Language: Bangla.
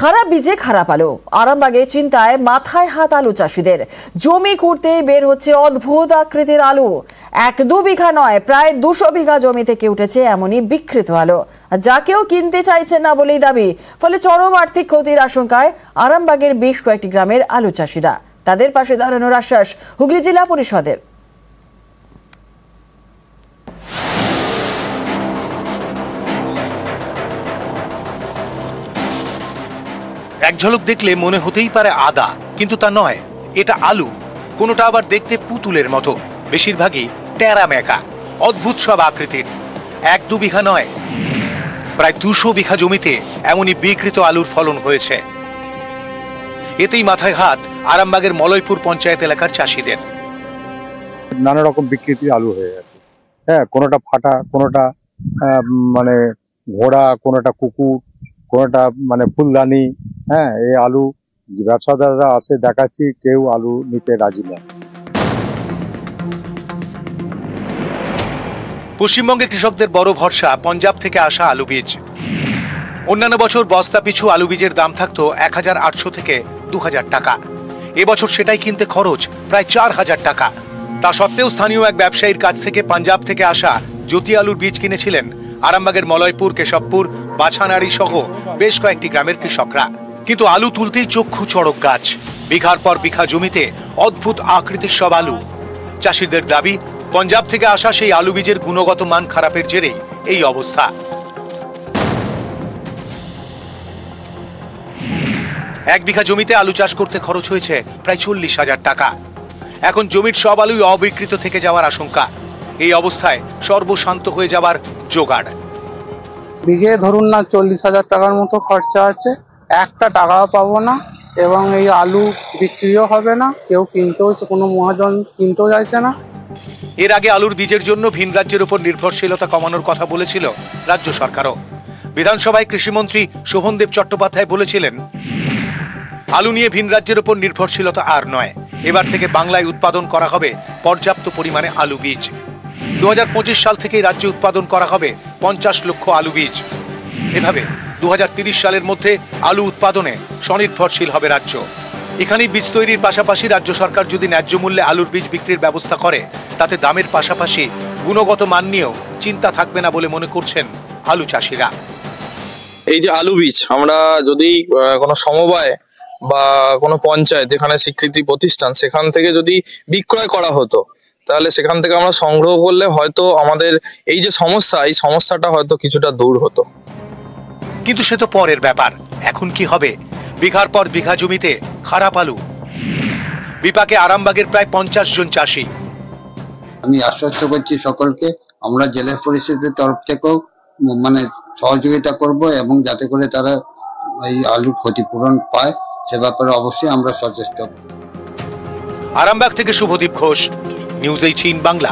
খারাপ বীজে খারাপ আলু। আরামবাগে চিন্তায় মাথায় হাত আলু চাষিদের। জমি করতে বের হচ্ছে অদ্ভুত আকৃতির আলু। 1-2 বিঘা নয়, প্রায় 200 বিঘা জমি থেকে উঠেছে এমনই বিকৃত আলু, যা কেউ কিনতে চাইছেন না বলেই দাবি। ফলে চরম আর্থিক ক্ষতির আশঙ্কায় আরামবাগের বেশ কয়েকটি গ্রামের আলু চাষিরা। তাদের পাশে দাঁড়ানোর আশ্বাস হুগলি জেলা পরিষদের। এক ঝলক দেখলে মনে হতেই পারে আদা, কিন্তু তা নয়, এটা আলু। কোনোটা আবার দেখতে পুতুলের মতো, বেশিরভাগই টেরা মেকা, অদ্ভুত সব আকৃতির। 1-2 বিঘা নয়, প্রায় 200 বিঘা জমিতে এমনই বিকৃত আলুর ফলন হয়েছে। এতেই মাথায় হাত আরামবাগের মলয়পুর পঞ্চায়েত এলাকার চাষিদের। নানা রকম বিকৃতি আলু হয়ে গেছে। হ্যাঁ, কোনোটা ফাটা, কোনোটা মানে ঘোড়া, কোনোটা কুকুর, কোনোটা মানে ফুলদানি। হ্যাঁ, এই আলু ব্যবসাদাররা আসে, দেখাচ্ছি, কেউ আলু নিতে রাজি নয়। পশ্চিমবঙ্গে কৃষকদের বড় ভরসা পঞ্জাব থেকে আসা আলু বীজ। অন্যান্য বছর বস্তা পিছু আলু বীজের দাম থাকতো 1800 থেকে 2000 টাকা। এবছর সেটাই কিনতে খরচ প্রায় 4000 টাকা। তা সত্ত্বেও স্থানীয় এক ব্যবসায়ীর কাছ থেকে পাঞ্জাব থেকে আসা জ্যোতি আলুর বীজ কিনেছিলেন আরামবাগের মলয়পুর, কেশবপুর, বাছানাড়ি সহ বেশ কয়েকটি গ্রামের কৃষকরা। কিন্তু আলু তুলতেই চক্ষু চড়ক গাছ। বিঘার পর বিঘা জমিতে অদ্ভুত আকৃতির সব আলু। চাষিদের দাবি, পঞ্জাব থেকে আসা সেই আলু বীজের গুণগত মান খারাপের জেরেই এই অবস্থা। 1 বিঘা জমিতে আলু চাষ করতে খরচ হয়েছে প্রায় 40,000 টাকা। এখন জমির সব আলুই অবিকৃত থেকে যাওয়ার আশঙ্কা। এই অবস্থায় সর্বশান্ত হয়ে যাবার জোগাড়। বিঘে ধরুন না 40,000 টাকার মতো খরচা আছে, একটা টাকাও পাবো না, এবং এই আলু বিক্রিও হবে না, কেউ কিনতেও, কোনো মহাজন কিনতেও চাইছে না। এর আগে আলুর বীজের জন্য ভিন রাজ্যের উপর নির্ভরশীলতা কমানোর কথা বলেছিল রাজ্য সরকারও। বিধানসভায় কৃষিমন্ত্রী শোভনদেব চট্টোপাধ্যায় বলেছিলেন, আলু নিয়ে ভিন রাজ্যের উপর নির্ভরশীলতা আর নয়। এবার থেকে বাংলায় উৎপাদন করা হবে পর্যাপ্ত পরিমাণে আলু বীজ। 2025 সাল থেকে রাজ্যে উৎপাদন করা হবে 50 লক্ষ আলু বীজ। এভাবে 2030 সালের মধ্যে আলু উৎপাদনে স্বনির্ভরশীল হবে রাজ্য। এখানেই বীজ তৈরির পাশাপাশি রাজ্য সরকার যদি ন্যায্য মূল্যে আলুর বীজ বিক্রির ব্যবস্থা করে, তাতে দামের পাশাপাশি গুণগত মান নিয়েও চিন্তা থাকবে না বলে মনে করছেন আলু চাষিরা। এই যে আলু বীজ, আমরা যদি কোনো সমবায় বা কোনো পঞ্চায়েত, যেখানে স্বীকৃতি প্রতিষ্ঠান, সেখান থেকে যদি বিক্রয় করা হতো, তাহলে সেখান থেকে আমরা সংগ্রহ করলে হয়তো আমাদের এই যে সমস্যা, এই সমস্যাটা হয়তো কিছুটা দূর হতো। কিন্তু সে তো পরের ব্যাপার। এখন কি হবে? বিঘার পর বিঘা জমিতে খারাপ আলু। বিপাকে আরামবাগের প্রায় 50 জন চাষি। আমি আশ্বস্ত করছি সকলকে, আমরা জেলা পরিষদের তরফ থেকেও মানে সহযোগিতা করব, এবং যাতে করে তারা এই আলুর ক্ষতিপূরণ পায় সে ব্যাপারে অবশ্যই আমরা সচেষ্ট। আরামবাগ থেকে শুভদীপ ঘোষ, নিউজ 18 বাংলা।